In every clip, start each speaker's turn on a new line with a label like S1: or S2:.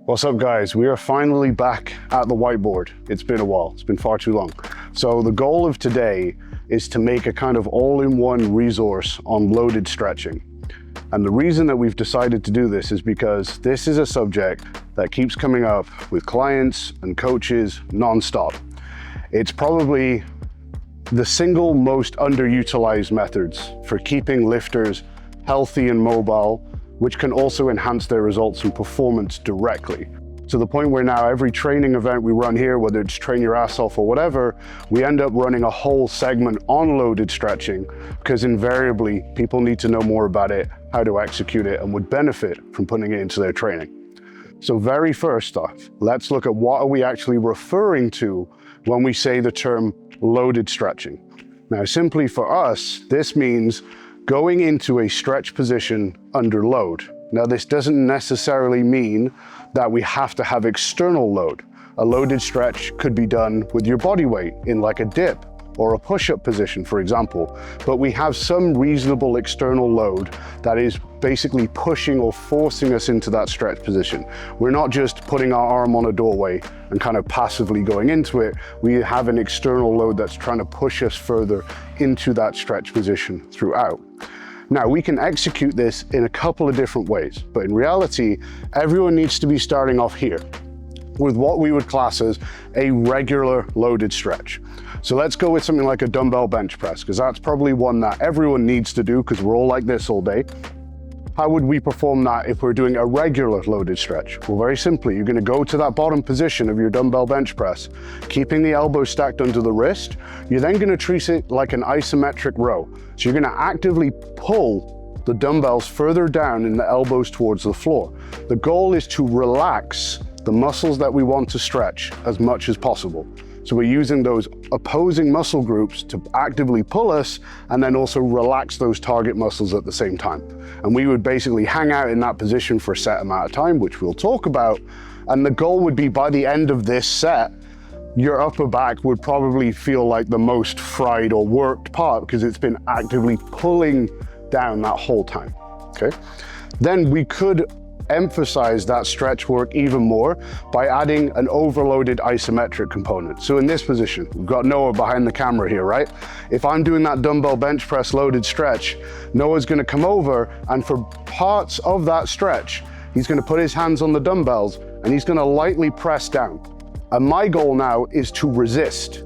S1: What's up, guys? We are finally back at the whiteboard. It's been a while. It's been far too long. So the goal of today is to make a kind of all-in-one resource on loaded stretching. And the reason that we've decided to do this is because this is a subject that keeps coming up with clients and coaches nonstop. It's probably the single most underutilized methods for keeping lifters healthy and mobile, which can also enhance their results and performance directly. To the point where now every training event we run here, whether it's train your ass off or whatever, we end up running a whole segment on loaded stretching because invariably people need to know more about it, how to execute it, and would benefit from putting it into their training. So very first off, let's look at what are we actually referring to when we say the term loaded stretching. Now, simply for us, this means going into a stretch position under load. Now, this doesn't necessarily mean that we have to have external load. A loaded stretch could be done with your body weight in like a dip or a push-up position, for example, but we have some reasonable external load that is basically pushing or forcing us into that stretch position. We're not just putting our arm on a doorway and kind of passively going into it. We have an external load that's trying to push us further into that stretch position throughout. Now, we can execute this in a couple of different ways, but in reality, everyone needs to be starting off here with what we would class as a regular loaded stretch. So let's go with something like a dumbbell bench press, because that's probably one that everyone needs to do because we're all like this all day. How would we perform that if we're doing a regular loaded stretch? Well, very simply, you're gonna go to that bottom position of your dumbbell bench press, keeping the elbows stacked under the wrist. You're then gonna treat it like an isometric row. So you're gonna actively pull the dumbbells further down and the elbows towards the floor. The goal is to relax the muscles that we want to stretch as much as possible. So we're using those opposing muscle groups to actively pull us and then also relax those target muscles at the same time. And we would basically hang out in that position for a set amount of time, which we'll talk about. And the goal would be by the end of this set, your upper back would probably feel like the most fried or worked part because it's been actively pulling down that whole time, okay? Then we could emphasize that stretch work even more by adding an overloaded isometric component. So in this position, we've got Noah behind the camera here, right? If I'm doing that dumbbell bench press loaded stretch, Noah's gonna come over and for parts of that stretch, he's gonna put his hands on the dumbbells and he's gonna lightly press down. And my goal now is to resist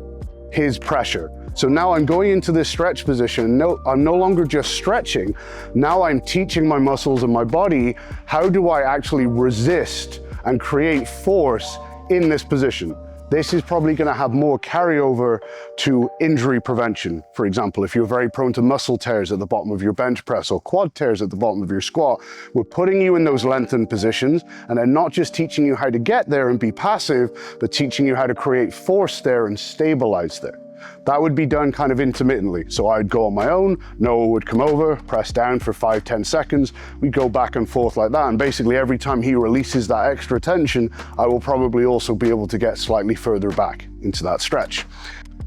S1: his pressure. So now I'm going into this stretch position. I'm no longer just stretching. Now I'm teaching my muscles and my body, how do I actually resist and create force in this position? This is probably gonna have more carryover to injury prevention. For example, if you're very prone to muscle tears at the bottom of your bench press or quad tears at the bottom of your squat, we're putting you in those lengthened positions and then not just teaching you how to get there and be passive, but teaching you how to create force there and stabilize there. That would be done kind of intermittently. So I'd go on my own, Noah would come over, press down for 5-10 seconds. We'd go back and forth like that. And basically every time he releases that extra tension, I will probably also be able to get slightly further back into that stretch.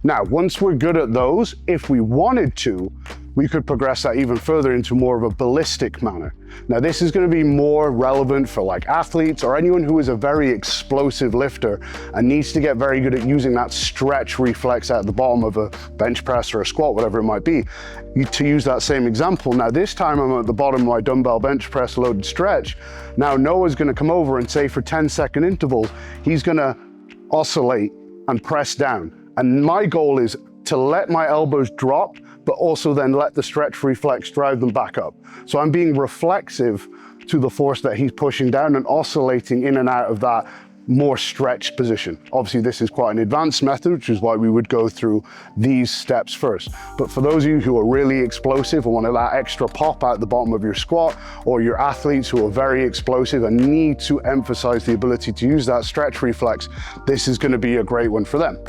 S1: Now, once we're good at those, if we wanted to, we could progress that even further into more of a ballistic manner. Now, this is going to be more relevant for like athletes or anyone who is a very explosive lifter and needs to get very good at using that stretch reflex at the bottom of a bench press or a squat, whatever it might be. To use that same example, now this time I'm at the bottom of my dumbbell bench press loaded stretch. Now Noah's going to come over and say for 10-second intervals, he's going to oscillate and press down. And my goal is to let my elbows drop, but also then let the stretch reflex drive them back up. So I'm being reflexive to the force that he's pushing down and oscillating in and out of that more stretched position. Obviously, this is quite an advanced method, which is why we would go through these steps first. But for those of you who are really explosive and want that extra pop out the bottom of your squat, or your athletes who are very explosive and need to emphasize the ability to use that stretch reflex, this is gonna be a great one for them.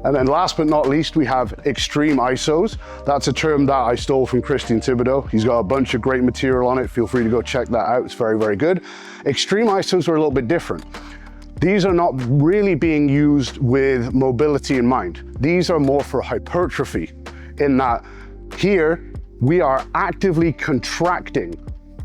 S1: And then last but not least, we have extreme isos. That's a term that I stole from Christian Thibodeau. He's got a bunch of great material on it. Feel free to go check that out. It's very, very good. Extreme isos are a little bit different. These are not really being used with mobility in mind. These are more for hypertrophy in that here we are actively contracting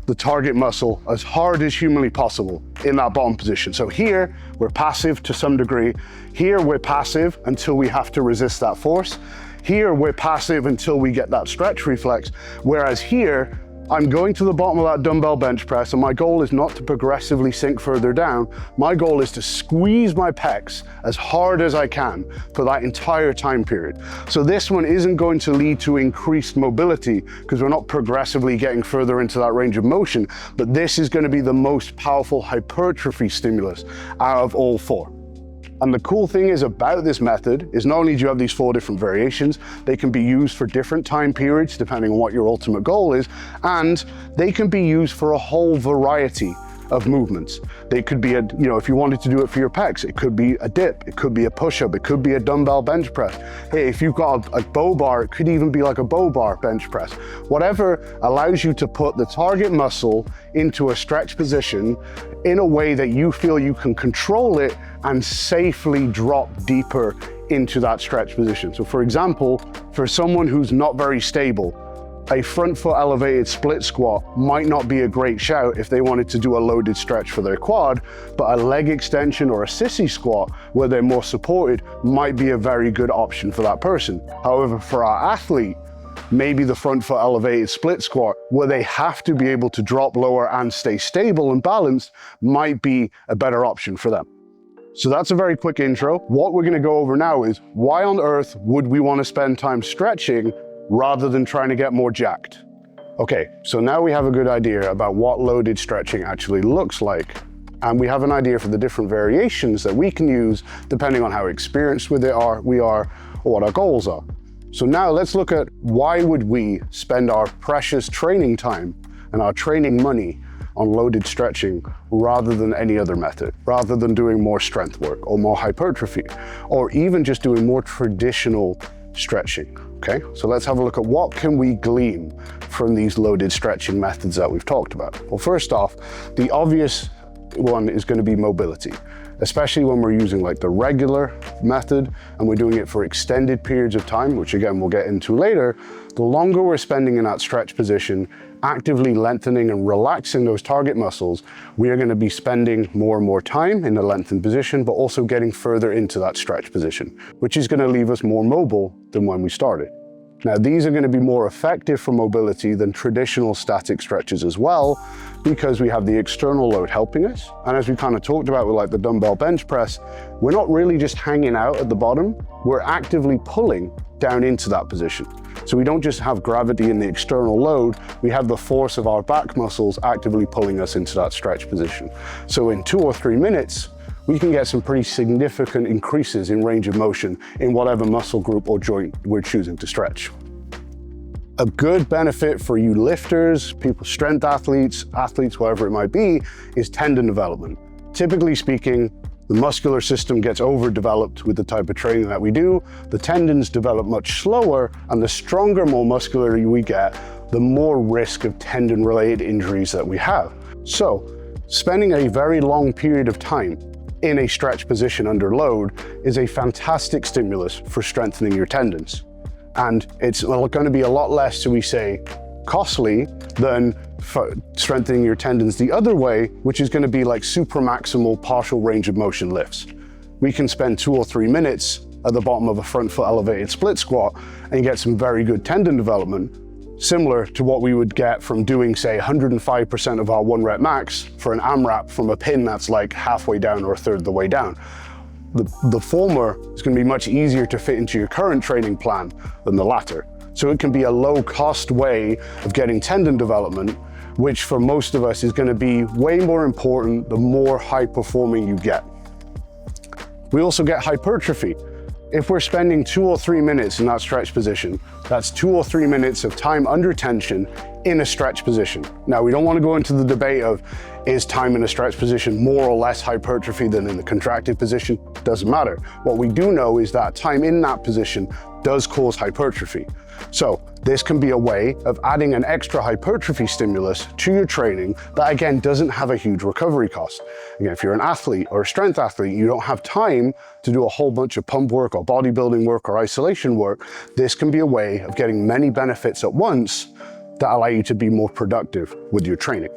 S1: the target muscle as hard as humanly possible in that bottom position. So here, we're passive to some degree. Here, we're passive until we have to resist that force. Here, we're passive until we get that stretch reflex. Whereas here, I'm going to the bottom of that dumbbell bench press, and my goal is not to progressively sink further down. My goal is to squeeze my pecs as hard as I can for that entire time period. So this one isn't going to lead to increased mobility because we're not progressively getting further into that range of motion, but this is going to be the most powerful hypertrophy stimulus out of all four. And the cool thing is about this method is not only do you have these 4 different variations, they can be used for different time periods depending on what your ultimate goal is, and they can be used for a whole variety of movements. They could be if you wanted to do it for your pecs, it could be a dip, it could be a push-up, it could be a dumbbell bench press. Hey, if you've got a bow bar, it could even be like a bow bar bench press. Whatever allows you to put the target muscle into a stretch position in a way that you feel you can control it and safely drop deeper into that stretch position. So for example, for someone who's not very stable, a front foot elevated split squat might not be a great shout if they wanted to do a loaded stretch for their quad, but a leg extension or a sissy squat where they're more supported might be a very good option for that person. However, for our athlete, maybe the front foot elevated split squat where they have to be able to drop lower and stay stable and balanced might be a better option for them. So that's a very quick intro. What we're going to go over now is why on earth would we want to spend time stretching rather than trying to get more jacked? Okay, so now we have a good idea about what loaded stretching actually looks like. And we have an idea for the different variations that we can use depending on how experienced with it we are or what our goals are. So now let's look at why would we spend our precious training time and our training money on loaded stretching rather than any other method, rather than doing more strength work or more hypertrophy, or even just doing more traditional stretching. Okay, so let's have a look at what can we glean from these loaded stretching methods that we've talked about. Well, first off, the obvious one is going to be mobility, especially when we're using like the regular method and we're doing it for extended periods of time, which again, we'll get into later. The longer we're spending in that stretch position, actively lengthening and relaxing those target muscles, we are going to be spending more and more time in the lengthened position, but also getting further into that stretch position, which is going to leave us more mobile than when we started. Now, these are going to be more effective for mobility than traditional static stretches as well, because we have the external load helping us. And as we kind of talked about with like the dumbbell bench press, we're not really just hanging out at the bottom, we're actively pulling down into that position. So we don't just have gravity in the external load, we have the force of our back muscles actively pulling us into that stretch position. So in 2 or 3 minutes, we can get some pretty significant increases in range of motion in whatever muscle group or joint we're choosing to stretch. A good benefit for you lifters, people, strength athletes, whatever it might be, is tendon development. Typically speaking, the muscular system gets overdeveloped with the type of training that we do. The tendons develop much slower, and the stronger, more muscular we get, the more risk of tendon-related injuries that we have. So, spending a very long period of time in a stretch position under load is a fantastic stimulus for strengthening your tendons. And it's going to be a lot less, so we say, costly than strengthening your tendons the other way, which is going to be like super maximal partial range of motion lifts. We can spend 2 or 3 minutes at the bottom of a front foot elevated split squat and get some very good tendon development, similar to what we would get from doing, say, 105% of our 1 rep max for an AMRAP from a pin that's like halfway down or a third of the way down. The former is going to be much easier to fit into your current training plan than the latter. So it can be a low-cost way of getting tendon development, which for most of us is going to be way more important the more high-performing you get. We also get hypertrophy. If we're spending 2 or 3 minutes in that stretch position, that's 2 or 3 minutes of time under tension in a stretch position. Now, we don't want to go into the debate of, is time in a stretch position more or less hypertrophy than in the contracted position? Doesn't matter. What we do know is that time in that position does cause hypertrophy. So this can be a way of adding an extra hypertrophy stimulus to your training that, again, doesn't have a huge recovery cost. Again, if you're an athlete or a strength athlete, you don't have time to do a whole bunch of pump work or bodybuilding work or isolation work. This can be a way of getting many benefits at once that allow you to be more productive with your training.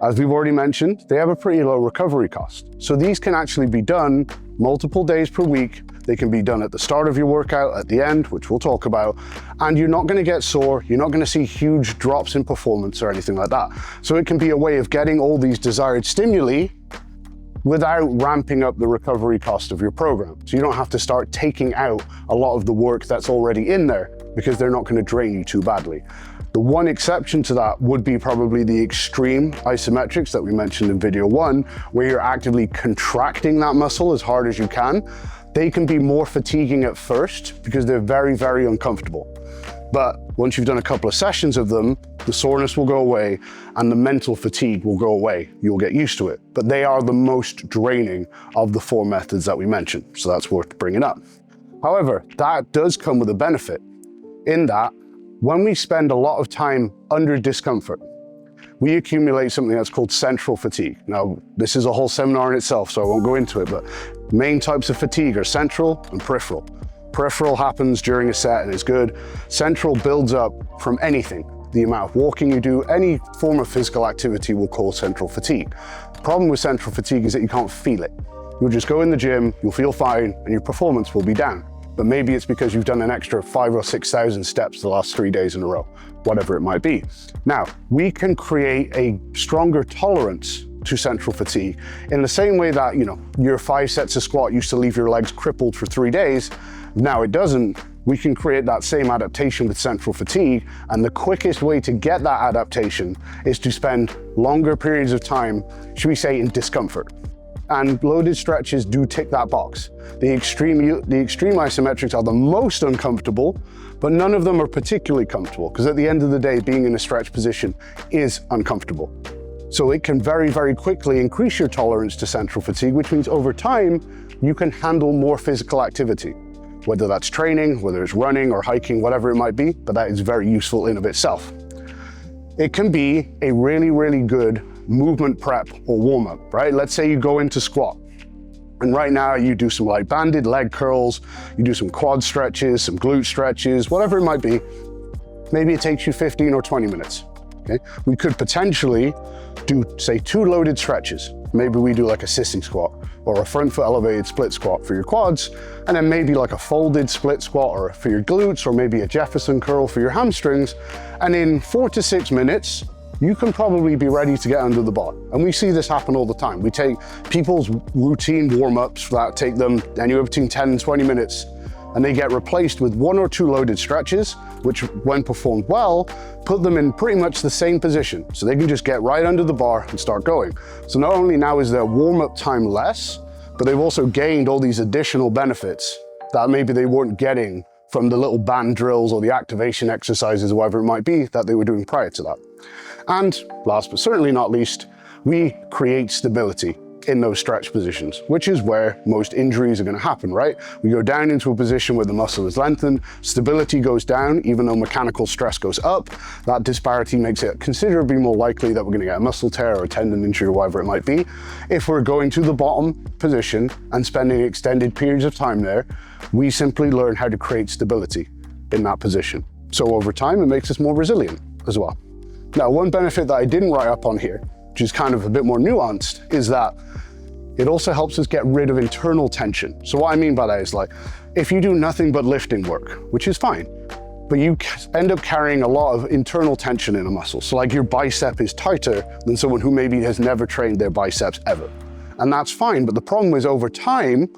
S1: As we've already mentioned, they have a pretty low recovery cost. So these can actually be done multiple days per week. They can be done at the start of your workout, at the end, which we'll talk about, and you're not going to get sore. You're not going to see huge drops in performance or anything like that. So it can be a way of getting all these desired stimuli without ramping up the recovery cost of your program. So you don't have to start taking out a lot of the work that's already in there because they're not going to drain you too badly. The one exception to that would be probably the extreme isometrics that we mentioned in video 1, where you're actively contracting that muscle as hard as you can. They can be more fatiguing at first because they're very, very uncomfortable. But once you've done a couple of sessions of them, the soreness will go away and the mental fatigue will go away. You'll get used to it. But they are the most draining of the 4 methods that we mentioned. So that's worth bringing up. However, that does come with a benefit in that when we spend a lot of time under discomfort, we accumulate something that's called central fatigue. Now, this is a whole seminar in itself, so I won't go into it, but main types of fatigue are central and peripheral. Peripheral happens during a set and is good. Central builds up from anything. The amount of walking you do, any form of physical activity will cause central fatigue. The problem with central fatigue is that you can't feel it. You'll just go in the gym, you'll feel fine, and your performance will be down. But maybe it's because you've done an extra 5,000 or 6,000 steps the last 3 days in a row, whatever it might be. Now, we can create a stronger tolerance to central fatigue in the same way that, your 5 sets of squat used to leave your legs crippled for 3 days. Now it doesn't. We can create that same adaptation with central fatigue, and the quickest way to get that adaptation is to spend longer periods of time, should we say, in discomfort. And loaded stretches do tick that box. The extreme isometrics are the most uncomfortable, but none of them are particularly comfortable because at the end of the day, being in a stretch position is uncomfortable. So it can very, very quickly increase your tolerance to central fatigue, which means over time, you can handle more physical activity, whether that's training, whether it's running or hiking, whatever it might be, but that is very useful in of itself. It can be a really, really good movement prep or warm-up, right? Let's say you go into squat, and right now you do some light banded leg curls, you do some quad stretches, some glute stretches, whatever it might be. Maybe it takes you 15 or 20 minutes, okay? We could potentially do, say, 2 loaded stretches. Maybe we do like a sissy squat or a front foot elevated split squat for your quads, and then maybe like a folded split squat or for your glutes, or maybe a Jefferson curl for your hamstrings. And in 4 to 6 minutes, you can probably be ready to get under the bar. And we see this happen all the time. We take people's routine warm-ups that take them anywhere between 10 and 20 minutes, and they get replaced with 1 or 2 loaded stretches, which when performed well, put them in pretty much the same position. So they can just get right under the bar and start going. So not only now is their warm-up time less, but they've also gained all these additional benefits that maybe they weren't getting from the little band drills or the activation exercises, or whatever it might be, that they were doing prior to that. And last but certainly not least, we create stability in those stretch positions, which is where most injuries are going to happen, right? We go down into a position where the muscle is lengthened, stability goes down, even though mechanical stress goes up. That disparity makes it considerably more likely that we're going to get a muscle tear or a tendon injury or whatever it might be. If we're going to the bottom position and spending extended periods of time there, we simply learn how to create stability in that position. So over time, it makes us more resilient as well. Now, one benefit that I didn't write up on here, which is kind of a bit more nuanced, is that it also helps us get rid of internal tension. So what I mean by that is, like, if you do nothing but lifting work, which is fine, but you end up carrying a lot of internal tension in a muscle. So like your bicep is tighter than someone who maybe has never trained their biceps ever. And that's fine, but the problem is over time,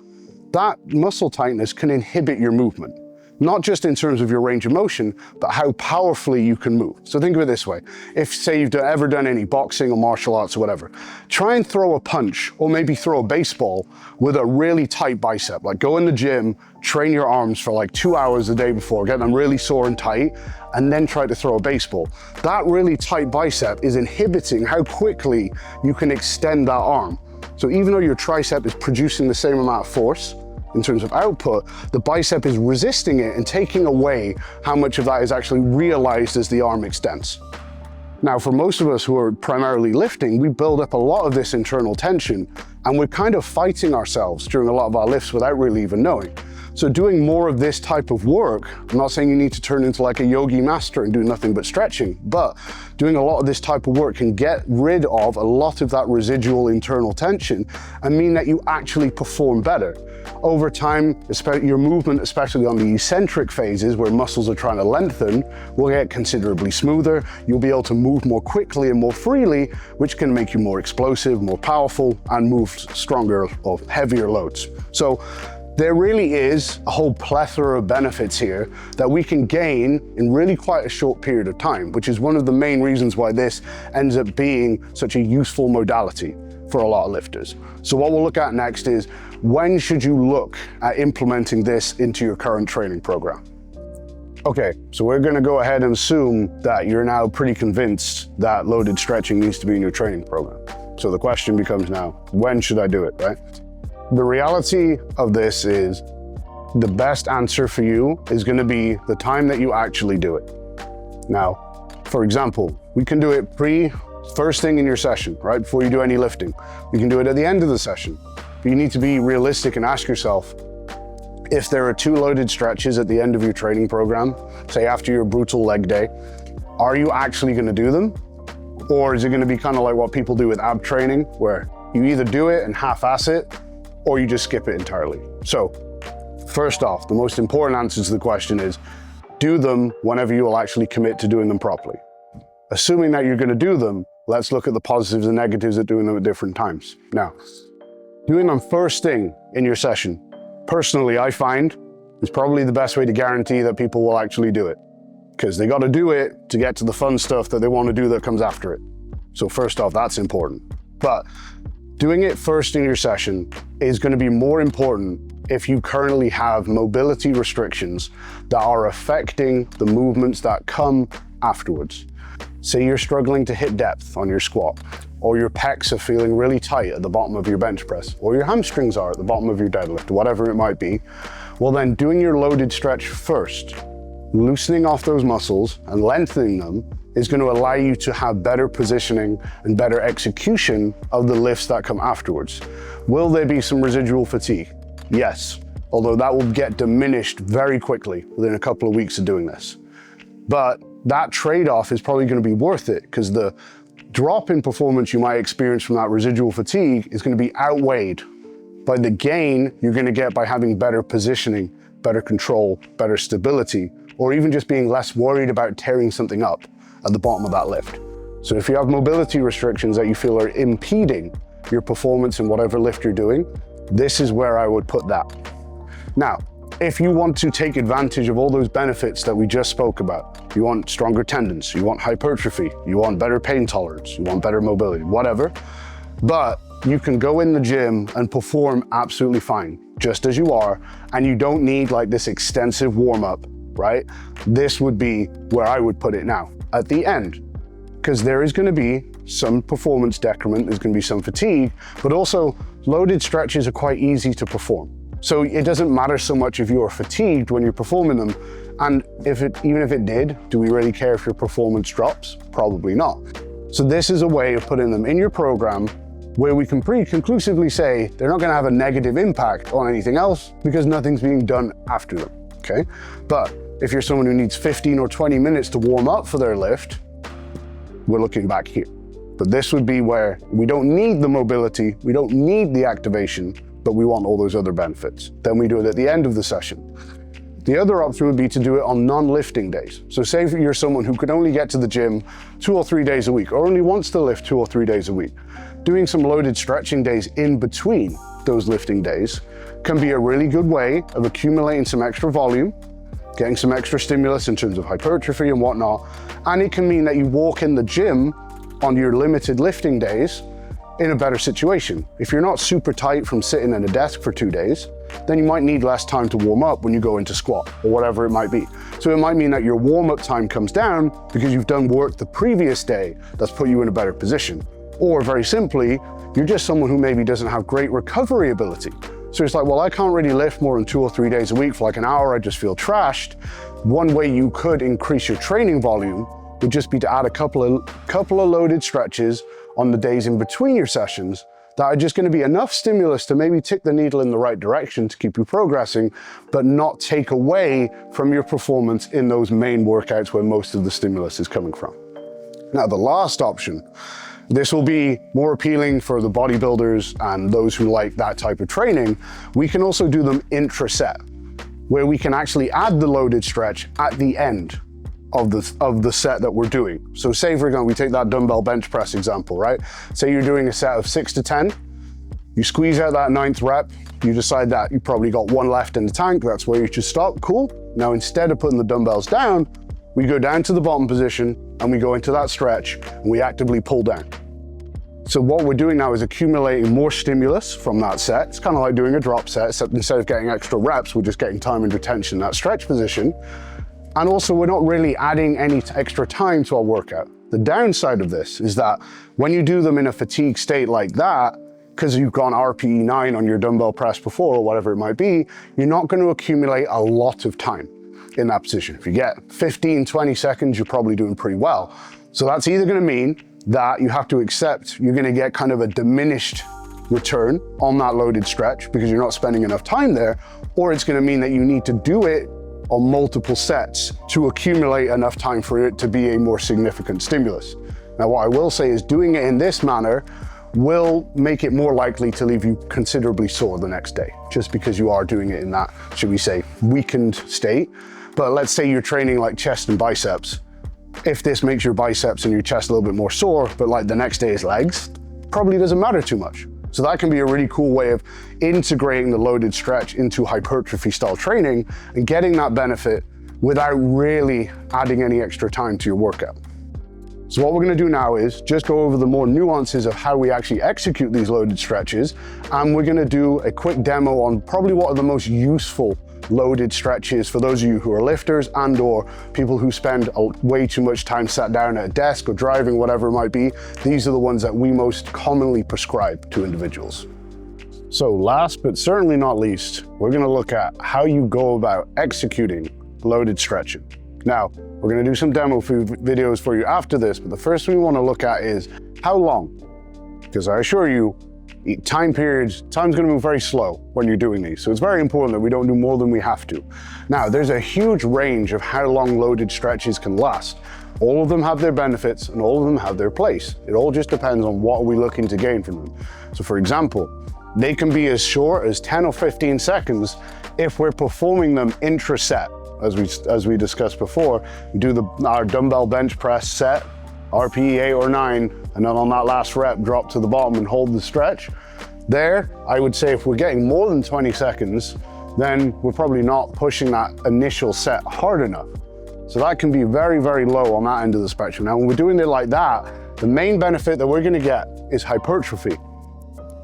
S1: that muscle tightness can inhibit your movement. Not just in terms of your range of motion, but how powerfully you can move. So think of it this way. If, say, you've ever done any boxing or martial arts or whatever, try and throw a punch or maybe throw a baseball with a really tight bicep. Like go in the gym, train your arms for like 2 hours the day before, get them really sore and tight, and then try to throw a baseball. That really tight bicep is inhibiting how quickly you can extend that arm. So even though your tricep is producing the same amount of force, in terms of output, the bicep is resisting it and taking away how much of that is actually realized as the arm extends. Now, for most of us who are primarily lifting, we build up a lot of this internal tension, and we're kind of fighting ourselves during a lot of our lifts without really even knowing. So doing more of this type of work, I'm not saying you need to turn into like a yogi master and do nothing but stretching, but doing a lot of this type of work can get rid of a lot of that residual internal tension and mean that you actually perform better. Over time, your movement, especially on the eccentric phases where muscles are trying to lengthen, will get considerably smoother. You'll be able to move more quickly and more freely, which can make you more explosive, more powerful, and move stronger or heavier loads. So there really is a whole plethora of benefits here that we can gain in really quite a short period of time, which is one of the main reasons why this ends up being such a useful modality for a lot of lifters. So what we'll look at next is, when should you look at implementing this into your current training program? Okay, so we're gonna go ahead and assume that you're now pretty convinced that loaded stretching needs to be in your training program. So the question becomes now, when should I do it, right? The reality of this is the best answer for you is gonna be the time that you actually do it. Now, for example, we can do it first thing in your session, right? Before you do any lifting. We can do it at the end of the session. But you need to be realistic and ask yourself, if there are 2 loaded stretches at the end of your training program, say after your brutal leg day, are you actually gonna do them? Or is it gonna be kind of like what people do with ab training, where you either do it and half-ass it, or you just skip it entirely? So, first off, the most important answer to the question is, do them whenever you will actually commit to doing them properly. Assuming that you're gonna do them, let's look at the positives and negatives of doing them at different times. Now, doing them first thing in your session, personally, I find is probably the best way to guarantee that people will actually do it, because they got to do it to get to the fun stuff that they want to do that comes after it. So first off, that's important. But doing it first in your session is going to be more important if you currently have mobility restrictions that are affecting the movements that come afterwards. Say you're struggling to hit depth on your squat, or your pecs are feeling really tight at the bottom of your bench press, or your hamstrings are at the bottom of your deadlift, whatever it might be. Well then, doing your loaded stretch first, loosening off those muscles and lengthening them, is going to allow you to have better positioning and better execution of the lifts that come afterwards. Will there be some residual fatigue? Yes, although that will get diminished very quickly within a couple of weeks of doing this. But that trade-off is probably going to be worth it, because the drop in performance you might experience from that residual fatigue is going to be outweighed by the gain you're going to get by having better positioning, better control, better stability, or even just being less worried about tearing something up at the bottom of that lift. So if you have mobility restrictions that you feel are impeding your performance in whatever lift you're doing, this is where I would put that. Now, if you want to take advantage of all those benefits that we just spoke about, you want stronger tendons, you want hypertrophy, you want better pain tolerance, you want better mobility, whatever, but you can go in the gym and perform absolutely fine, just as you are, and you don't need like this extensive warm-up, right? This would be where I would put it now, at the end, because there is going to be some performance decrement, there's going to be some fatigue, but also loaded stretches are quite easy to perform. So it doesn't matter so much if you're fatigued when you're performing them, and even if it did, do we really care if your performance drops? Probably not. So this is a way of putting them in your program where we can pretty conclusively say they're not going to have a negative impact on anything else because nothing's being done after them, okay? But if you're someone who needs 15 or 20 minutes to warm up for their lift, we're looking back here. But this would be where we don't need the mobility, we don't need the activation, but we want all those other benefits. Then we do it at the end of the session. The other option would be to do it on non-lifting days. So say if you're someone who could only get to the gym 2 or 3 days a week, or only wants to lift 2 or 3 days a week, doing some loaded stretching days in between those lifting days can be a really good way of accumulating some extra volume, getting some extra stimulus in terms of hypertrophy and whatnot, and it can mean that you walk in the gym on your limited lifting days in a better situation. If you're not super tight from sitting at a desk for 2 days, then you might need less time to warm up when you go into squat or whatever it might be. So it might mean that your warm-up time comes down because you've done work the previous day that's put you in a better position. Or very simply, you're just someone who maybe doesn't have great recovery ability. So it's like, well, I can't really lift more than 2 or 3 days a week for like an hour, I just feel trashed. One way you could increase your training volume would just be to add a couple of loaded stretches on the days in between your sessions that are just going to be enough stimulus to maybe tick the needle in the right direction to keep you progressing, but not take away from your performance in those main workouts where most of the stimulus is coming from. Now, the last option, this will be more appealing for the bodybuilders and those who like that type of training. We can also do them intra-set, where we can actually add the loaded stretch at the end of the set that we're doing. So say, for example, we take that dumbbell bench press example, right? Say you're doing a set of 6 to 10, you squeeze out that 9th rep, you decide that you probably got 1 left in the tank, that's where you should stop, cool. Now, instead of putting the dumbbells down, we go down to the bottom position and we go into that stretch and we actively pull down. So what we're doing now is accumulating more stimulus from that set. It's kind of like doing a drop set, except instead of getting extra reps, we're just getting time and retention in that stretch position. And also, we're not really adding any extra time to our workout. The downside of this is that when you do them in a fatigue state like that, because you've gone RPE 9 on your dumbbell press before or whatever it might be, you're not going to accumulate a lot of time in that position. If you get 15, 20 seconds, you're probably doing pretty well. So that's either going to mean that you have to accept you're going to get kind of a diminished return on that loaded stretch because you're not spending enough time there, or it's going to mean that you need to do it on multiple sets to accumulate enough time for it to be a more significant stimulus. Now, what I will say is doing it in this manner will make it more likely to leave you considerably sore the next day, just because you are doing it in that, should we say, weakened state. But let's say you're training like chest and biceps. If this makes your biceps and your chest a little bit more sore, but like the next day is legs, probably doesn't matter too much. So that can be a really cool way of integrating the loaded stretch into hypertrophy style training and getting that benefit without really adding any extra time to your workout. So what we're going to do now is just go over the more nuances of how we actually execute these loaded stretches, and we're going to do a quick demo on probably what are the most useful loaded stretches for those of you who are lifters and or people who spend way too much time sat down at a desk or driving, whatever it might be. These are the ones that we most commonly prescribe to individuals. So last but certainly not least, we're going to look at how you go about executing loaded stretching. Now, we're going to do some demo videos for you after this, but the first thing we want to look at is how long, because I assure you, time's going to move very slow when you're doing these. So it's very important that we don't do more than we have to. Now, there's a huge range of how long loaded stretches can last. All of them have their benefits and all of them have their place. It all just depends on what are we looking to gain from them. So for example, they can be as short as 10 or 15 seconds if we're performing them intra-set. As we discussed before, we do our dumbbell bench press set, RPE 8 or 9, and then on that last rep, drop to the bottom and hold the stretch. There, I would say if we're getting more than 20 seconds, then we're probably not pushing that initial set hard enough. So that can be very, very low on that end of the spectrum. Now, when we're doing it like that, the main benefit that we're gonna get is hypertrophy,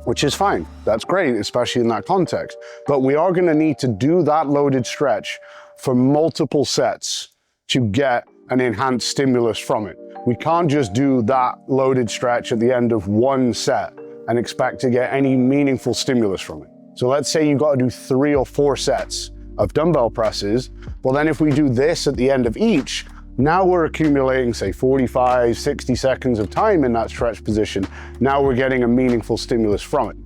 S1: which is fine. That's great, especially in that context. But we are gonna need to do that loaded stretch for multiple sets to get an enhanced stimulus from it. We can't just do that loaded stretch at the end of one set and expect to get any meaningful stimulus from it. So let's say you've got to do 3 or 4 sets of dumbbell presses. Well, then if we do this at the end of each, now we're accumulating, say, 45, 60 seconds of time in that stretch position. Now we're getting a meaningful stimulus from it.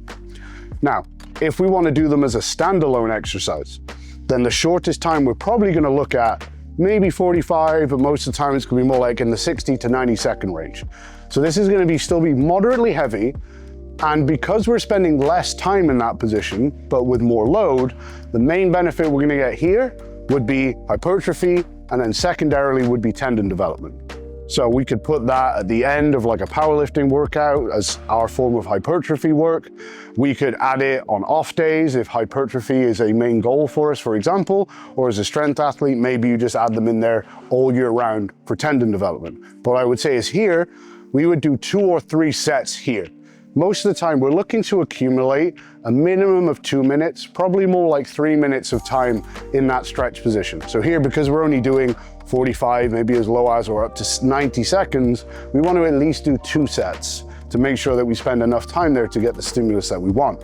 S1: Now, if we want to do them as a standalone exercise, then the shortest time we're probably going to look at maybe 45, but most of the time it's going to be more like in the 60 to 90 second range. So this is going to still be moderately heavy, and because we're spending less time in that position, but with more load, the main benefit we're going to get here would be hypertrophy, and then secondarily would be tendon development. So we could put that at the end of like a powerlifting workout as our form of hypertrophy work. We could add it on off days if hypertrophy is a main goal for us, for example, or as a strength athlete, maybe you just add them in there all year round for tendon development. But what I would say is here, we would do 2 or 3 sets here. Most of the time we're looking to accumulate a minimum of 2 minutes, probably more like 3 minutes of time in that stretch position. So here, because we're only doing 45, maybe as low as or up to 90 seconds, we want to at least do 2 sets to make sure that we spend enough time there to get the stimulus that we want.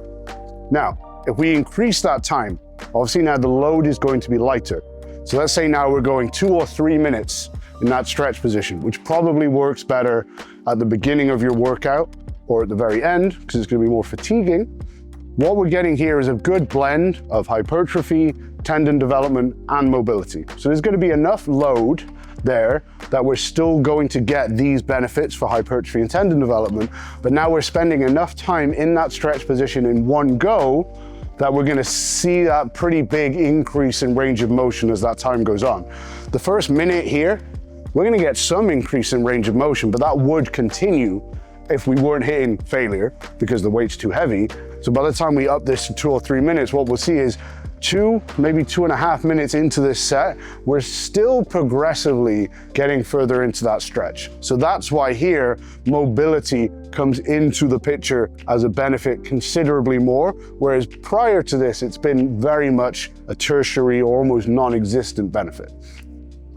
S1: Now, if we increase that time, obviously now the load is going to be lighter. So let's say now we're going 2 or 3 minutes in that stretch position, which probably works better at the beginning of your workout or at the very end, because it's going to be more fatiguing, what we're getting here is a good blend of hypertrophy, tendon development, and mobility. So there's going to be enough load there that we're still going to get these benefits for hypertrophy and tendon development, but now we're spending enough time in that stretch position in one go that we're going to see that pretty big increase in range of motion as that time goes on. The first minute here, we're going to get some increase in range of motion, but that would continue if we weren't hitting failure because the weight's too heavy. So by the time we up this to 2 or 3 minutes, what we'll see is 2, maybe 2.5 minutes into this set, we're still progressively getting further into that stretch. So that's why here, mobility comes into the picture as a benefit considerably more, whereas prior to this, it's been very much a tertiary or almost non-existent benefit.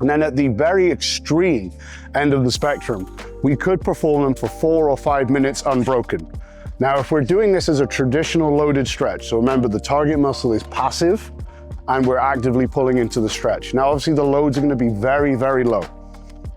S1: And then at the very extreme end of the spectrum, we could perform them for 4 or 5 minutes unbroken. Now, if we're doing this as a traditional loaded stretch, so remember the target muscle is passive and we're actively pulling into the stretch. Now, obviously the loads are going to be very, very low,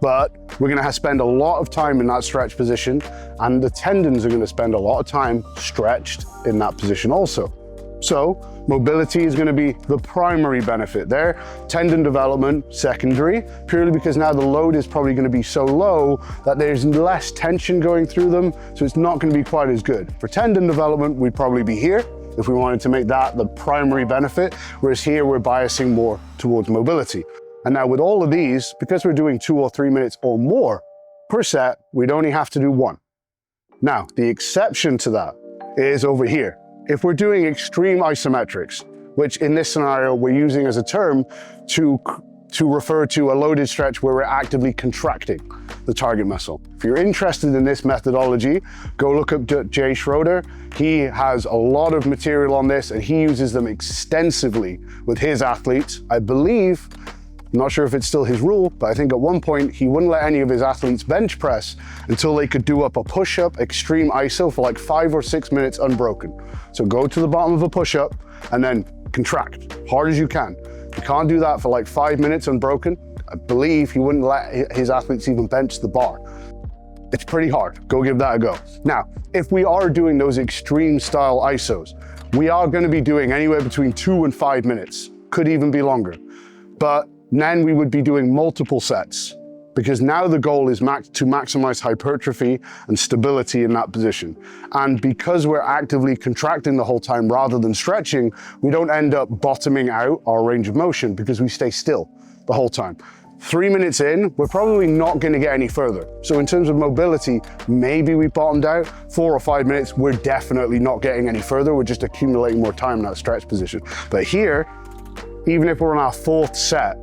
S1: but we're going to spend a lot of time in that stretch position, and the tendons are going to spend a lot of time stretched in that position also. So mobility is going to be the primary benefit there. Tendon development, secondary, purely because now the load is probably going to be so low that there's less tension going through them, so it's not going to be quite as good. For tendon development, we'd probably be here if we wanted to make that the primary benefit, whereas here we're biasing more towards mobility. And now with all of these, because we're doing 2 or 3 minutes or more per set, we'd only have to do 1. Now, the exception to that is over here. If we're doing extreme isometrics, which in this scenario we're using as a term to refer to a loaded stretch where we're actively contracting the target muscle. If you're interested in this methodology, go look up Jay Schroeder. He has a lot of material on this and he uses them extensively with his athletes. I believe, I'm not sure if it's still his rule, but I think at one point he wouldn't let any of his athletes bench press until they could do up a push-up extreme iso for like 5 or 6 minutes unbroken. So go to the bottom of a push-up and then contract hard as you can. You can't do that for like 5 minutes unbroken. I believe he wouldn't let his athletes even bench the bar. It's pretty hard. Go give that a go. Now, if we are doing those extreme style isos, we are going to be doing anywhere between 2 and 5 minutes, could even be longer. But then we would be doing multiple sets, because now the goal is to maximize hypertrophy and stability in that position. And because we're actively contracting the whole time rather than stretching, we don't end up bottoming out our range of motion because we stay still the whole time. 3 minutes in, we're probably not going to get any further. So in terms of mobility, maybe we bottomed out. 4 or 5 minutes, we're definitely not getting any further. We're just accumulating more time in that stretch position. But here, even if we're on our 4th set,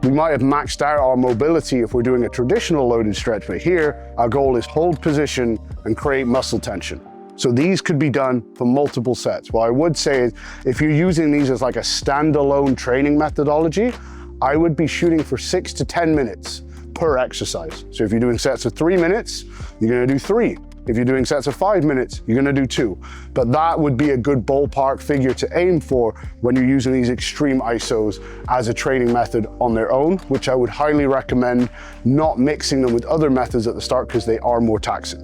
S1: we might have maxed out our mobility if we're doing a traditional loaded stretch, but here our goal is hold position and create muscle tension. So these could be done for multiple sets. What I would say is if you're using these as like a standalone training methodology, I would be shooting for 6 to 10 minutes per exercise. So if you're doing sets of 3 minutes, you're going to do 3. If you're doing sets of 5 minutes, you're going to do 2. But that would be a good ballpark figure to aim for when you're using these extreme isos as a training method on their own, which I would highly recommend not mixing them with other methods at the start because they are more taxing.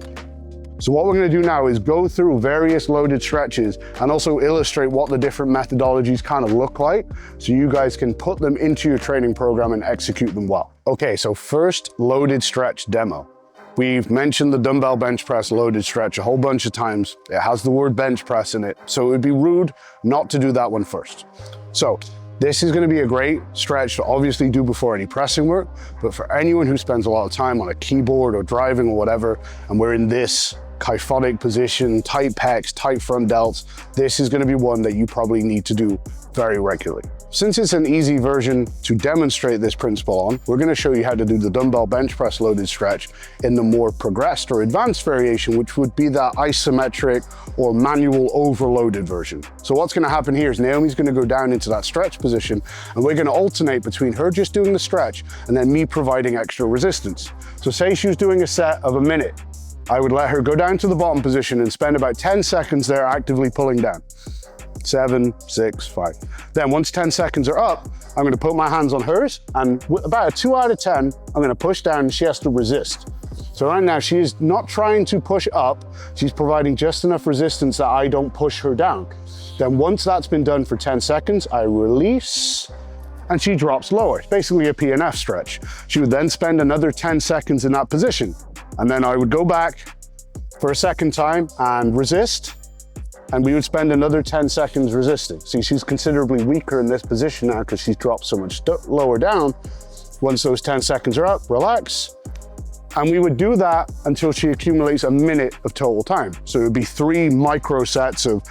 S1: So what we're going to do now is go through various loaded stretches and also illustrate what the different methodologies kind of look like so you guys can put them into your training program and execute them well. Okay, so first loaded stretch demo. We've mentioned the dumbbell bench press loaded stretch a whole bunch of times. It has the word bench press in it, so it would be rude not to do that one first. So this is going to be a great stretch to obviously do before any pressing work, but for anyone who spends a lot of time on a keyboard or driving or whatever, and we're in this kyphotic position, tight pecs, tight front delts, this is going to be one that you probably need to do very regularly. Since it's an easy version to demonstrate this principle on, we're going to show you how to do the dumbbell bench press loaded stretch in the more progressed or advanced variation, which would be that isometric or manual overloaded version. So what's going to happen here is Naomi's going to go down into that stretch position and we're going to alternate between her just doing the stretch and then me providing extra resistance. So say she was doing a set of a minute. I would let her go down to the bottom position and spend about 10 seconds there actively pulling down. 7, 6, 5. Then once 10 seconds are up, I'm going to put my hands on hers and with about a 2 out of 10, I'm going to push down and she has to resist. So right now she is not trying to push up, she's providing just enough resistance that I don't push her down. Then once that's been done for 10 seconds, I release and she drops lower. It's basically a PNF stretch. She would then spend another 10 seconds in that position. And then I would go back for a second time and resist, and we would spend another 10 seconds resisting. See, she's considerably weaker in this position now because she's dropped so much lower down. Once those 10 seconds are up, relax. And we would do that until she accumulates a minute of total time. So it would be 3 micro sets of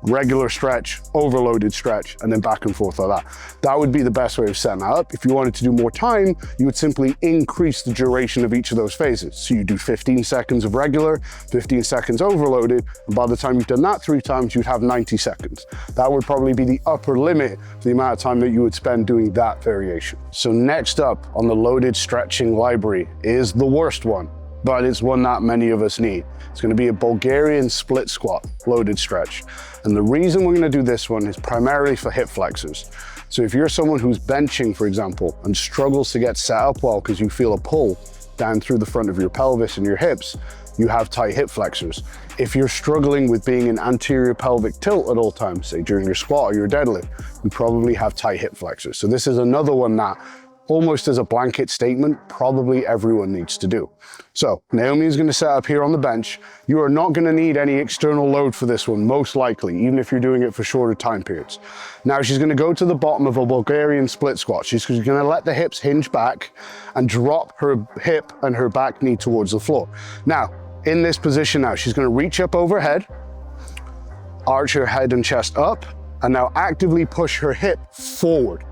S1: regular stretch, overloaded stretch, and then back and forth like that. That would be the best way of setting that up. If you wanted to do more time, you would simply increase the duration of each of those phases. So you do 15 seconds of regular, 15 seconds overloaded, and by the time you've done that 3 times, you'd have 90 seconds. That would probably be the upper limit for the amount of time that you would spend doing that variation. So next up on the loaded stretching library is the worst one, but it's one that many of us need. It's going to be a Bulgarian split squat loaded stretch. And the reason we're going to do this one is primarily for hip flexors. So if you're someone who's benching, for example, and struggles to get set up well because you feel a pull down through the front of your pelvis and your hips, you have tight hip flexors. If you're struggling with being in anterior pelvic tilt at all times, say during your squat or your deadlift, you probably have tight hip flexors. So this is another one that, almost as a blanket statement, probably everyone needs to do. So Naomi is going to set up here on the bench. You are not going to need any external load for this one, most likely, even if you're doing it for shorter time periods. Now she's going to go to the bottom of a Bulgarian split squat. She's going to let the hips hinge back and drop her hip and her back knee towards the floor. Now, in this position now, she's going to reach up overhead, arch her head and chest up, and now actively push her hip forward.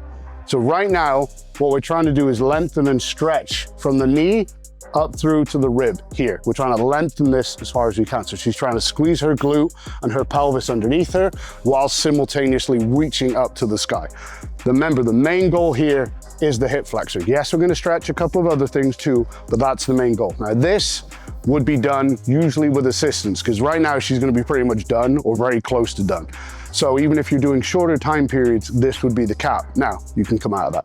S1: So right now, what we're trying to do is lengthen and stretch from the knee up through to the rib here. We're trying to lengthen this as far as we can. So she's trying to squeeze her glute and her pelvis underneath her while simultaneously reaching up to the sky. Remember, the main goal here is the hip flexor. Yes, we're going to stretch a couple of other things too, but that's the main goal. Now this would be done usually with assistance, because right now she's going to be pretty much done or very close to done. So even if you're doing shorter time periods, this would be the cap. Now you can come out of that.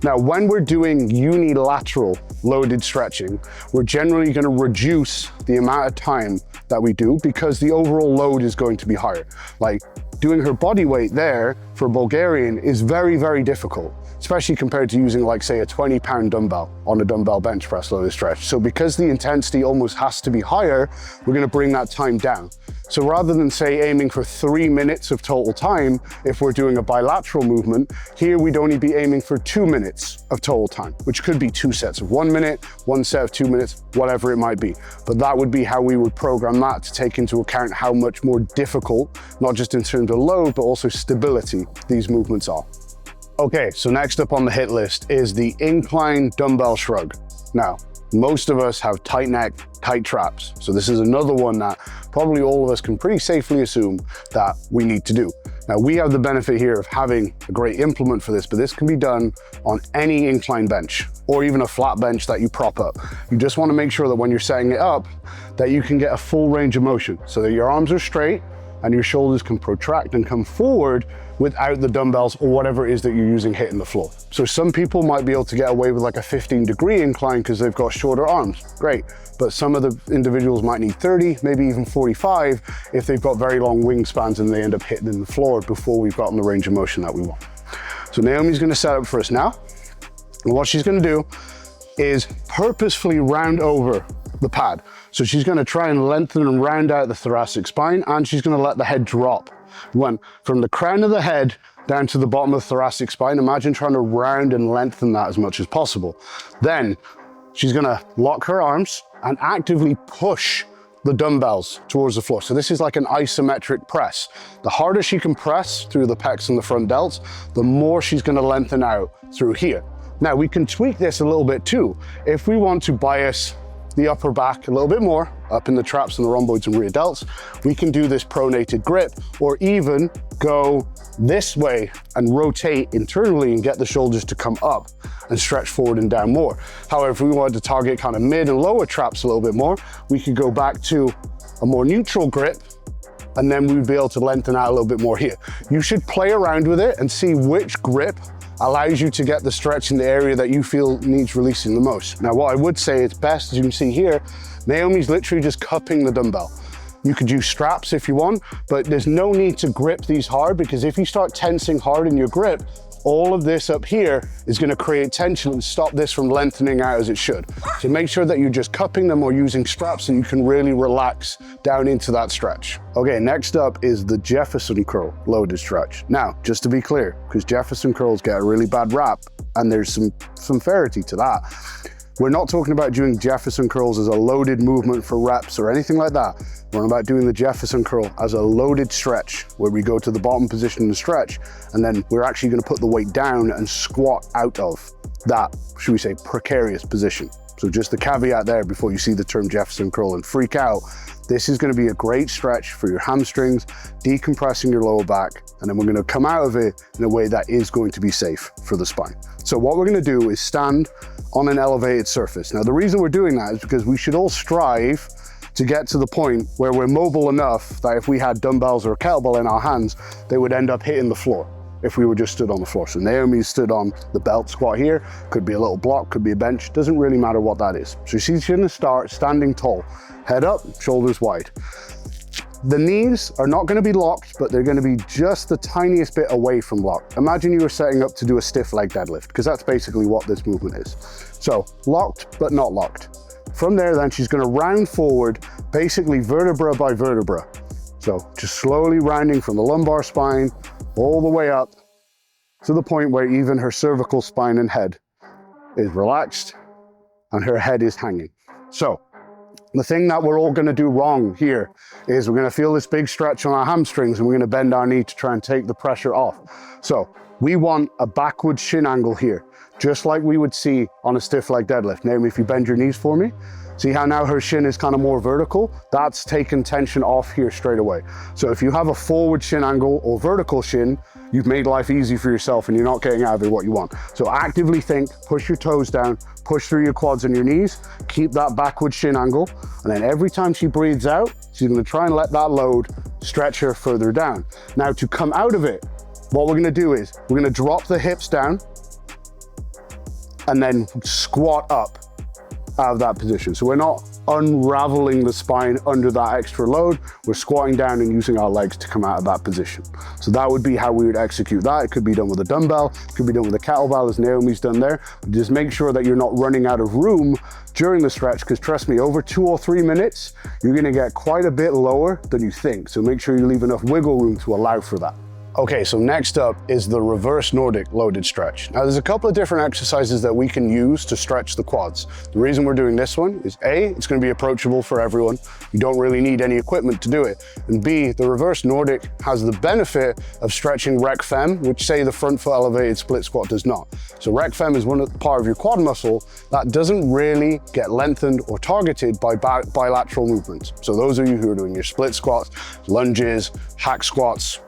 S1: Now, when we're doing unilateral loaded stretching, we're generally going to reduce the amount of time that we do because the overall load is going to be higher. Like doing her body weight there for Bulgarian is very, very difficult, especially compared to using, like, say, a 20-pound dumbbell on a dumbbell bench press loaded stretch. So because the intensity almost has to be higher, we're going to bring that time down. So rather than, say, aiming for 3 minutes of total time, if we're doing a bilateral movement, here we'd only be aiming for 2 minutes of total time, which could be 2 sets of 1 minute, 1 set of 2 minutes, whatever it might be. But that would be how we would program that to take into account how much more difficult, not just in terms of load, but also stability, these movements are. Okay, so next up on the hit list is the incline dumbbell shrug. Now, most of us have tight neck, tight traps. So this is another one that probably all of us can pretty safely assume that we need to do. Now we have the benefit here of having a great implement for this, but this can be done on any incline bench or even a flat bench that you prop up. You just want to make sure that when you're setting it up, that you can get a full range of motion so that your arms are straight and your shoulders can protract and come forward without the dumbbells or whatever it is that you're using hitting the floor. So some people might be able to get away with like a 15-degree incline because they've got shorter arms, great. But some of the individuals might need 30, maybe even 45 if they've got very long wingspans and they end up hitting the floor before we've gotten the range of motion that we want. So Naomi's gonna set up for us now. And what she's gonna do is purposefully round over the pad. So she's gonna try and lengthen and round out the thoracic spine, and she's gonna let the head drop. When from the crown of the head down to the bottom of the thoracic spine, imagine trying to round and lengthen that as much as possible. Then she's gonna lock her arms and actively push the dumbbells towards the floor. So this is like an isometric press. The harder she can press through the pecs and the front delts, the more she's gonna lengthen out through here. Now we can tweak this a little bit too. If we want to bias the upper back a little bit more, up in the traps and the rhomboids and rear delts, we can do this pronated grip, or even go this way and rotate internally and get the shoulders to come up and stretch forward and down more. However, if we wanted to target kind of mid and lower traps a little bit more, we could go back to a more neutral grip, and then we'd be able to lengthen out a little bit more here. You should play around with it and see which grip allows you to get the stretch in the area that you feel needs releasing the most. Now, what I would say it's best, as you can see here, Naomi's literally just cupping the dumbbell. You could use straps if you want, but there's no need to grip these hard, because if you start tensing hard in your grip, all of this up here is going to create tension and stop this from lengthening out as it should. So make sure that you're just cupping them or using straps so you can really relax down into that stretch. Okay, next up is the Jefferson curl loaded stretch. Now, just to be clear, because Jefferson curls get a really bad rap, and there's some verity to that. We're not talking about doing Jefferson curls as a loaded movement for reps or anything like that. We're about doing the Jefferson curl as a loaded stretch, where we go to the bottom position in the stretch, and then we're actually going to put the weight down and squat out of that, should we say, precarious position. So just the caveat there before you see the term Jefferson curl and freak out. This is going to be a great stretch for your hamstrings, decompressing your lower back, and then we're going to come out of it in a way that is going to be safe for the spine. So what we're going to do is stand on an elevated surface. Now, the reason we're doing that is because we should all strive to get to the point where we're mobile enough that if we had dumbbells or a kettlebell in our hands, they would end up hitting the floor if we were just stood on the floor. So Naomi stood on the belt squat here, could be a little block, could be a bench, doesn't really matter what that is. So she's gonna start standing tall, head up, shoulders wide. The knees are not gonna be locked, but they're gonna be just the tiniest bit away from locked. Imagine you were setting up to do a stiff leg deadlift, because that's basically what this movement is. So locked, but not locked. From there then, she's gonna round forward, basically vertebra by vertebra. So just slowly rounding from the lumbar spine all the way up to the point where even her cervical spine and head is relaxed and her head is hanging. So the thing that we're all gonna do wrong here is we're gonna feel this big stretch on our hamstrings and we're gonna bend our knee to try and take the pressure off. So we want a backward shin angle here, just like we would see on a stiff leg deadlift. Naomi, if you bend your knees for me, see how now her shin is kind of more vertical? That's taken tension off here straight away. So if you have a forward shin angle or vertical shin, you've made life easy for yourself and you're not getting out of it what you want. So actively think, push your toes down, push through your quads and your knees, keep that backward shin angle, and then every time she breathes out, she's gonna try and let that load stretch her further down. Now to come out of it, what we're gonna do is, we're gonna drop the hips down and then squat up out of that position. So we're not unraveling the spine under that extra load, we're squatting down and using our legs to come out of that position. So that would be how we would execute that. It could be done with a dumbbell, it could be done with a kettlebell as Naomi's done there. Just make sure that you're not running out of room during the stretch, because trust me, over 2 or 3 minutes, you're gonna get quite a bit lower than you think. So make sure you leave enough wiggle room to allow for that. Okay, so next up is the reverse Nordic loaded stretch. Now there's a couple of different exercises that we can use to stretch the quads. The reason we're doing this one is A, it's gonna be approachable for everyone. You don't really need any equipment to do it. And B, the reverse Nordic has the benefit of stretching rec fem, which say the front foot elevated split squat does not. So rec fem is part of your quad muscle that doesn't really get lengthened or targeted by bilateral movements. So those of you who are doing your split squats, lunges, hack squats,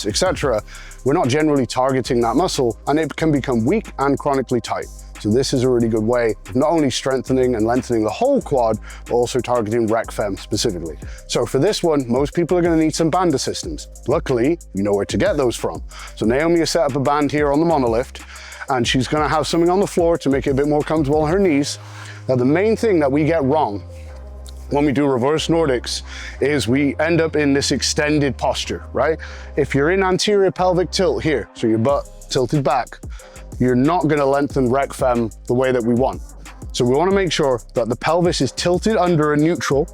S1: etc., we're not generally targeting that muscle and it can become weak and chronically tight. So this is a really good way of not only strengthening and lengthening the whole quad, but also targeting rec fem specifically. So for this one, most people are gonna need some band assistance. Luckily, you know where to get those from. So Naomi has set up a band here on the monolift, and she's gonna have something on the floor to make it a bit more comfortable on her knees. Now the main thing that we get wrong when we do reverse Nordics is we end up in this extended posture, right? If you're in anterior pelvic tilt here, so your butt tilted back, you're not gonna lengthen rec fem the way that we want. So we wanna make sure that the pelvis is tilted under a neutral,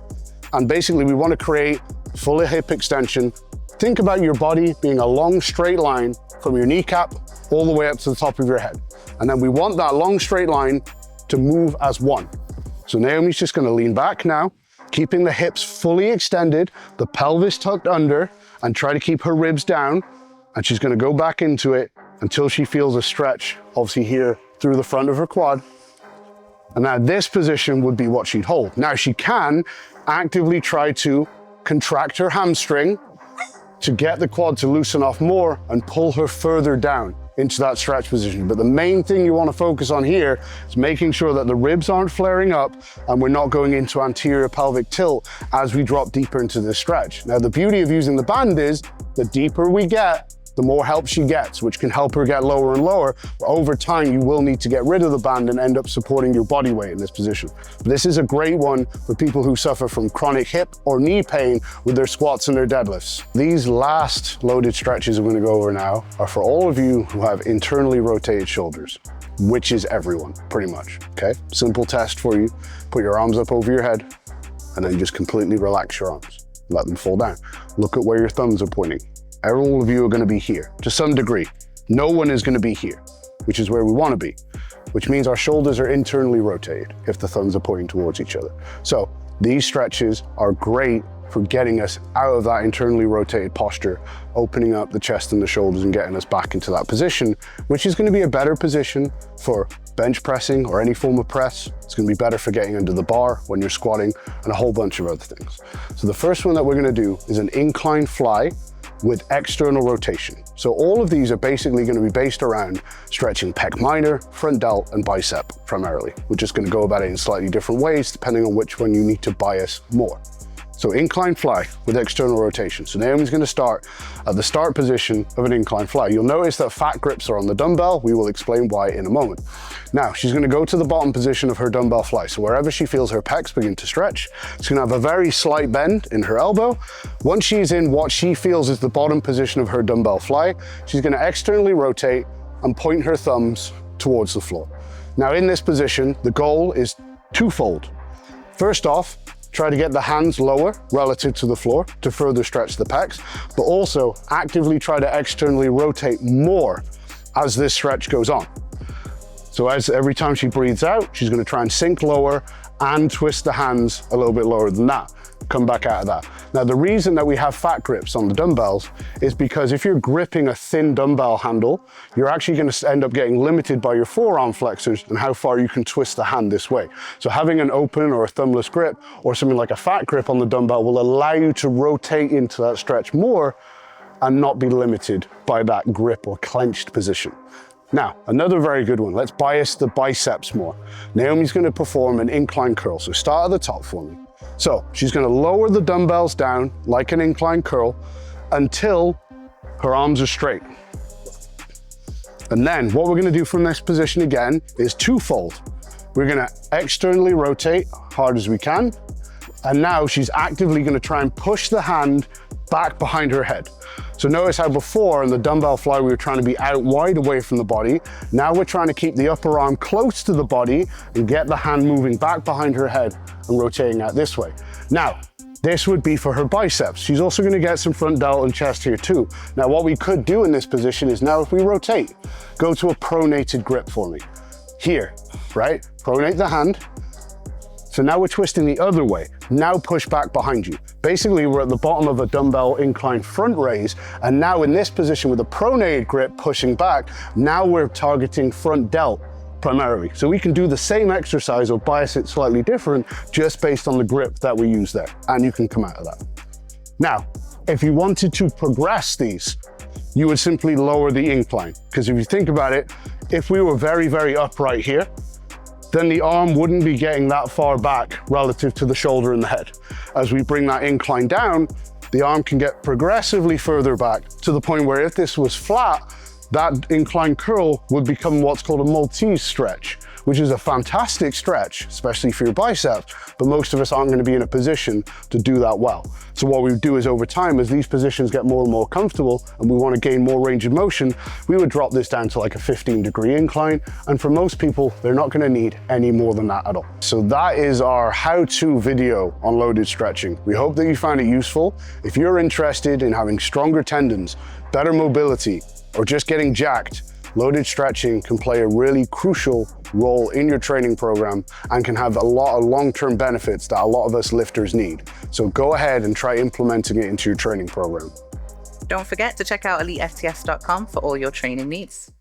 S1: and basically we wanna create full hip extension. Think about your body being a long straight line from your kneecap all the way up to the top of your head. And then we want that long straight line to move as one. So Naomi's just gonna lean back now, keeping the hips fully extended, the pelvis tucked under, and try to keep her ribs down. And she's gonna go back into it until she feels a stretch, obviously here through the front of her quad. And now this position would be what she'd hold. Now she can actively try to contract her hamstring to get the quad to loosen off more and pull her further down into that stretch position. But the main thing you want to focus on here is making sure that the ribs aren't flaring up and we're not going into anterior pelvic tilt as we drop deeper into this stretch. Now, the beauty of using the band is the deeper we get, the more help she gets, which can help her get lower and lower. But over time, you will need to get rid of the band and end up supporting your body weight in this position. This is a great one for people who suffer from chronic hip or knee pain with their squats and their deadlifts. These last loaded stretches I'm going to go over now are for all of you who have internally rotated shoulders, which is everyone, pretty much, okay? Simple test for you. Put your arms up over your head, and then just completely relax your arms. Let them fall down. Look at where your thumbs are pointing. All of you are going to be here to some degree. No one is going to be here, which is where we want to be, which means our shoulders are internally rotated if the thumbs are pointing towards each other. So these stretches are great for getting us out of that internally rotated posture, opening up the chest and the shoulders and getting us back into that position, which is going to be a better position for bench pressing or any form of press. It's going to be better for getting under the bar when you're squatting and a whole bunch of other things. So the first one that we're going to do is an incline fly with external rotation. So all of these are basically going to be based around stretching pec minor, front delt, and bicep primarily. We're just going to go about it in slightly different ways depending on which one you need to bias more. So incline fly with external rotation. So Naomi's going to start at the start position of an incline fly. You'll notice that fat grips are on the dumbbell. We will explain why in a moment. Now, she's going to go to the bottom position of her dumbbell fly. So wherever she feels her pecs begin to stretch, she's going to have a very slight bend in her elbow. Once she's in what she feels is the bottom position of her dumbbell fly, she's going to externally rotate and point her thumbs towards the floor. Now in this position, the goal is twofold. First off, try to get the hands lower relative to the floor to further stretch the pecs, but also actively try to externally rotate more as this stretch goes on. So every time she breathes out, she's going to try and sink lower and twist the hands a little bit lower than that. Come back out of that. Now, the reason that we have fat grips on the dumbbells is because if you're gripping a thin dumbbell handle, you're actually going to end up getting limited by your forearm flexors and how far you can twist the hand this way. So having an open or a thumbless grip or something like a fat grip on the dumbbell will allow you to rotate into that stretch more and not be limited by that grip or clenched position. Now, another very good one. Let's bias the biceps more. Naomi's going to perform an incline curl. So start at the top for me. So she's going to lower the dumbbells down like an incline curl until her arms are straight. And then what we're going to do from this position again is twofold. We're going to externally rotate hard as we can. And now she's actively going to try and push the hand back behind her head. So notice how before in the dumbbell fly, we were trying to be out wide away from the body. Now we're trying to keep the upper arm close to the body and get the hand moving back behind her head and rotating out this way. Now, this would be for her biceps. She's also going to get some front delt and chest here too. Now, what we could do in this position is now if we rotate, go to a pronated grip for me. Here, right? Pronate the hand. So now we're twisting the other way. Now push back behind you. Basically, we're at the bottom of a dumbbell incline front raise. And now in this position with a pronated grip pushing back, now we're targeting front delt primarily. So we can do the same exercise or bias it slightly different just based on the grip that we use there. And you can come out of that. Now, if you wanted to progress these, you would simply lower the incline. Because if you think about it, if we were very, very upright here, then the arm wouldn't be getting that far back relative to the shoulder and the head. As we bring that incline down, the arm can get progressively further back to the point where if this was flat, that incline curl would become what's called a Maltese stretch, which is a fantastic stretch, especially for your biceps, but most of us aren't going to be in a position to do that well. So what we do is over time, as these positions get more and more comfortable and we want to gain more range of motion, we would drop this down to like a 15-degree incline. And for most people, they're not going to need any more than that at all. So that is our how-to video on loaded stretching. We hope that you found it useful. If you're interested in having stronger tendons, better mobility, or just getting jacked, loaded stretching can play a really crucial role in your training program and can have a lot of long-term benefits that a lot of us lifters need. So go ahead and try implementing it into your training program.
S2: Don't forget to check out elitefts.com for all your training needs.